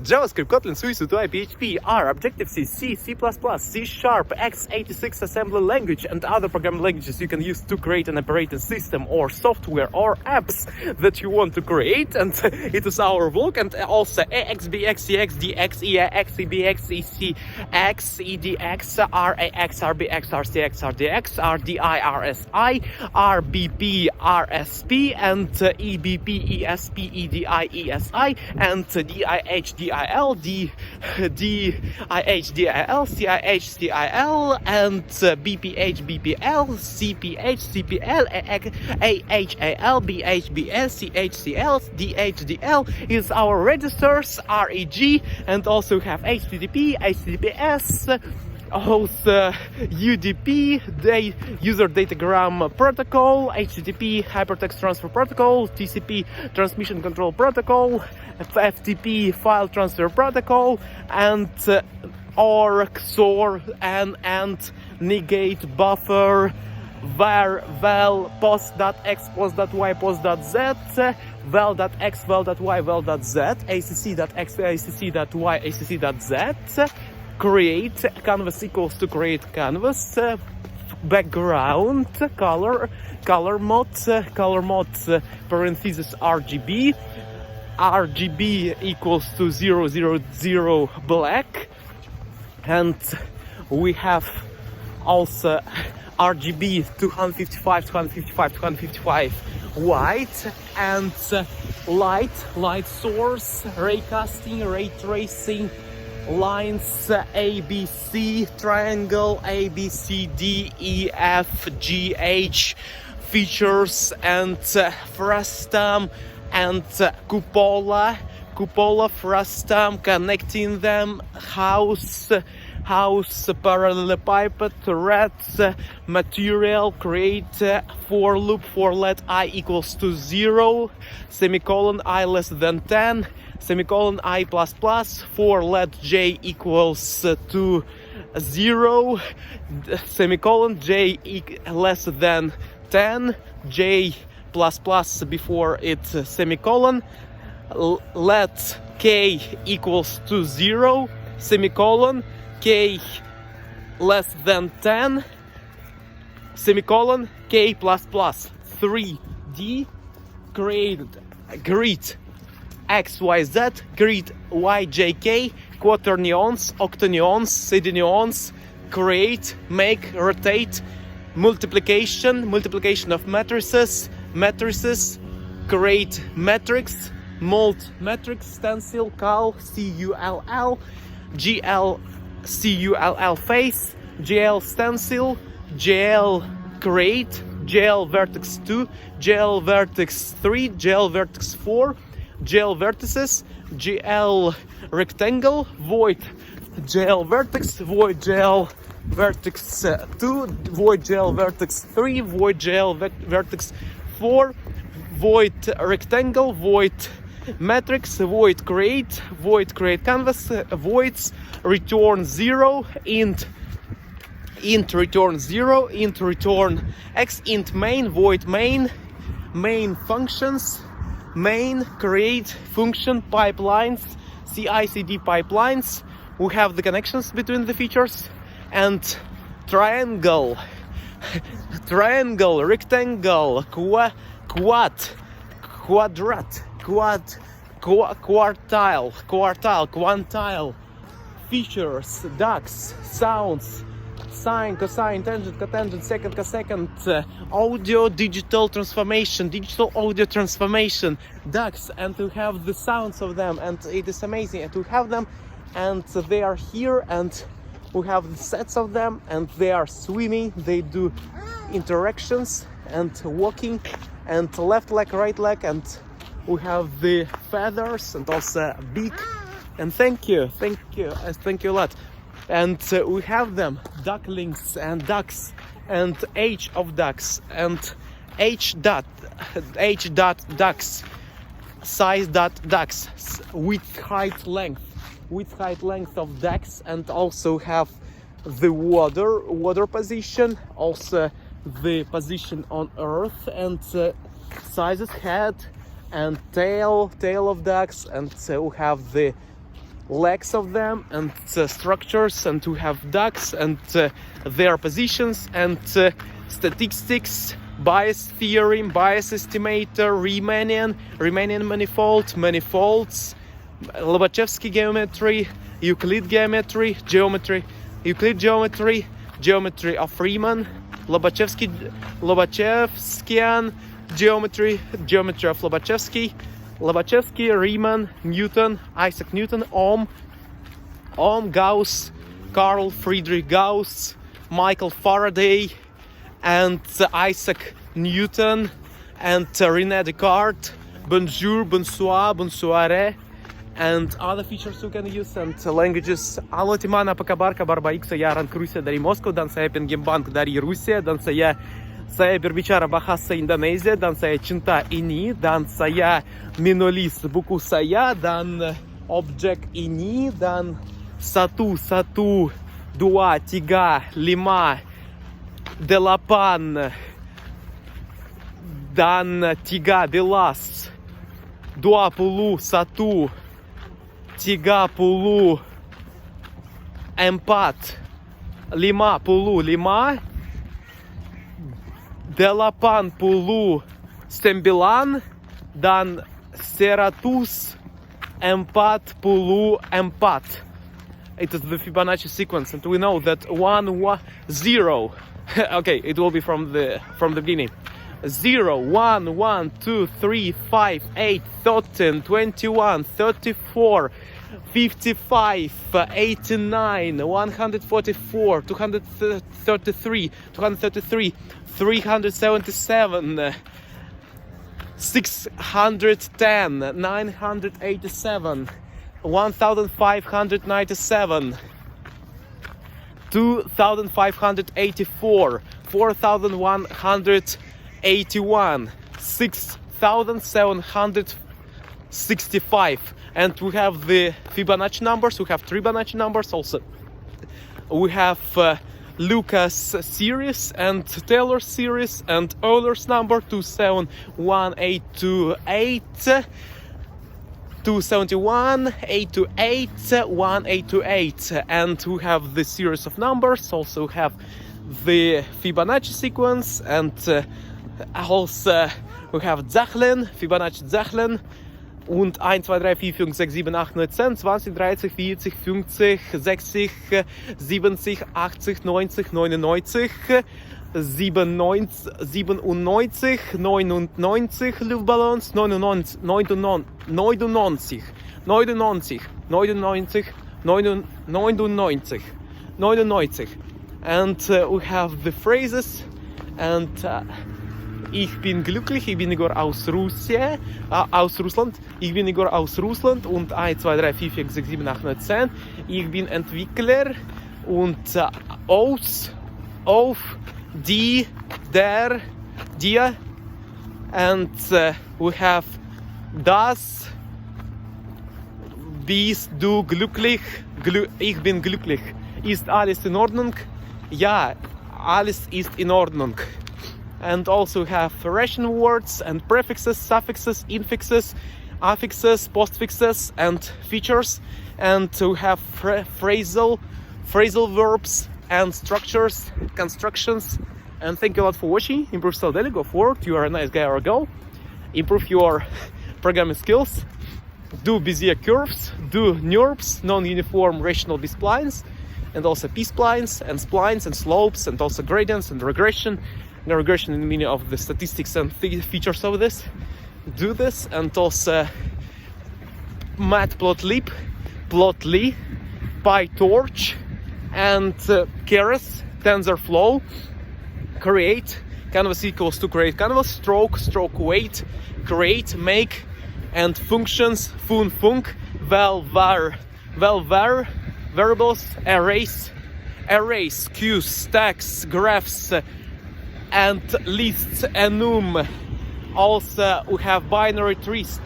JavaScript, Kotlin, Tsaritsyno, PHP, R, Objective-C, C, C++, C#, x86 assembly language, and other programming languages you can use to create an operating system or software or apps that you want to create. And it is our vlog, and also AX, BX, CX, DX, EAX, EBX, ECX, EDX, RAX, RBX, RCX, RDX, RDI, RSI, RBP, RSP, and EBP, ESP, EDI, ESI, and DIH, DIL, DIH, DIL, CIH, CIL, and BPH, BPL, CPH, CPL, AHAL, BHBS, CHCL, DHDL is our registers, REG, and also have HTTP, HTTPS, also UDP, the user datagram protocol, HTTP hypertext transfer protocol, TCP transmission control protocol, FTP file transfer protocol, and OR, XOR, and negate, buffer, var, val, post.x, post.y, post.z, val.x, val.y, val.z, acc.x, acc.y, acc.z, create canvas equals to create canvas, background, color mode, parenthesis RGB, RGB equals to 000 black, and we have also RGB 255, 255, 255 white, and light source, ray casting, ray tracing, lines, ABC, triangle, ABCDEFGH, features, and frustum, and cupola, frustum, connecting them, house, parallelepiped, reds, material, create, for loop, for let I equals to 0, semicolon I less than 10, semicolon I++, for let j equals to 0, semicolon j less than 10, j++ before it, semicolon, let k equals to 0, semicolon, k less than 10, semicolon, k++, 3D, created, greet, XYZ, greet, YJK, quaternions, octonions, sedenions, create, make, rotate, multiplication of matrices, create matrix, mult matrix, stencil, cal, CULL, GL, CULL face, GL stencil, GL create, GL vertex 2, GL vertex 3, GL vertex 4, GL vertices, GL rectangle, void GL vertex, void GL vertex 2, void GL vertex 3, void GL vertex 4, void rectangle, void matrix, void create canvas, voids, return 0, int return 0, int return x, int main, void main functions, main, create, function, pipelines, CI/CD pipelines. We have the connections between the features, and triangle, rectangle, quadrat, quartile, quantile, features, ducks, sounds, sine, cosine, tangent, cotangent, second, cosecant, audio, digital audio transformation, ducks, and to have the sounds of them, and it is amazing to have them, and they are here, and we have the sets of them, and they are swimming, they do interactions and walking, and left leg, right leg, and we have the feathers and also beak, and thank you a lot. And we have them, ducklings and ducks, and age of ducks, and h dot ducks, size dot ducks, width height length of ducks, and also have the water position, also the position on earth, and sizes, head and tail of ducks, and we have the legs of them, and structures, and we have ducks and their positions, and statistics, bias theorem, bias estimator, Riemannian manifold, manifolds, Lobachevsky geometry, Euclid geometry, Euclid geometry, geometry of Riemann, Lobachevskian geometry, geometry of Lobachevsky, Riemann, Newton, Isaac Newton, Ohm, Gauss, Carl Friedrich Gauss, Michael Faraday, and Isaac Newton, and René Descartes, bonjour, bonsoir, bonsoiré, and other features you can use, and languages. Alo Timana kabar baik saya ran Rusia dari Moskow, dan saya pengembang dari Rusia, dan saya berbicara bahasa Indonesia, dan saya cinta ini, dan saya menulis buku saya, dan objek ini, dan 1, 1, 2, 3, 5, 8, dan 13, 21, 34, 55, 89 dan 144. It is the Fibonacci sequence, and we know that 0. Okay, it will be from the beginning. 0, 1, 1, 2, 3, 5, 8, 13, 21, 34, 55, 89, 144, 233, 377, 610, 987, 1597, 2584, 4181, 6765, and we have the Fibonacci numbers. We have 3 Fibonacci numbers also. We have Lucas series and Taylor series and Euler's number 271, 271, 828, 1828, and we have the series of numbers. Also have the Fibonacci sequence, and also we have Zachlin, Fibonacci Zachlin, und 1, 2, 3, 4, 5, 6, 7, 8, 9, 10, 20, 30, 40, 50, 60, 70, 80, 90, 99, 97, 99 Luftballons, 99, and we have the phrases, and ich bin glücklich, ich bin Igor aus Russland, ich bin Igor aus Russland, und 1, 2, 3, 4, 5, 6, 7, 8, 9, 10, ich bin Entwickler, und auf, die, der, dir, and we have das, bist du glücklich, ich bin glücklich, ist alles in Ordnung? Ja, alles ist in Ordnung. And also have Russian words and prefixes, suffixes, infixes, affixes, postfixes, and features. And to have phrasal verbs and structures, constructions. And thank you a lot for watching. Improve style daily, go forward. You are a nice guy or girl. Improve your programming skills. Do Bezier curves. Do NURBS, non-uniform rational B-splines. And also P-splines and splines and slopes, and also gradients and regression. No regression in the meaning of the statistics and features of this. Do this, and also Matplotlib, Plotly, PyTorch, and Keras, TensorFlow. Create canvas equals to create canvas, stroke weight, create, make, and functions, func, var, variables, arrays, queues, stacks, graphs, and lists, enum. Also we have binary trees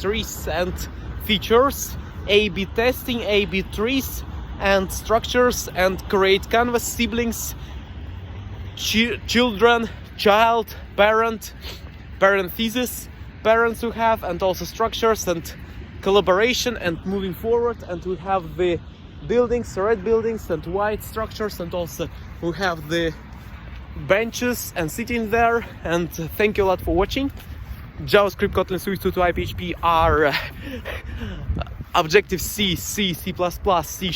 and features, A/B testing, A/B trees, and structures, and create canvas, siblings, children, child, parent, parenthesis, parents who have, and also structures and collaboration and moving forward, and we have the buildings, red buildings and white structures, and also we have the benches and sitting there. And thank you a lot for watching. JavaScript, Kotlin, Swift, 2.2, PHP are Objective-C, C, C++, C#,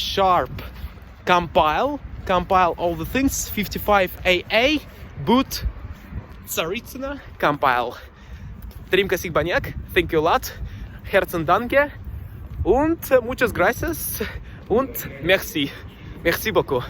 compile all the things, 55AA, boot, Tsaritsyno, compile. Trimka Sigbaniak, thank you a lot, Herzen danke, und muchas gracias, und merci beaucoup.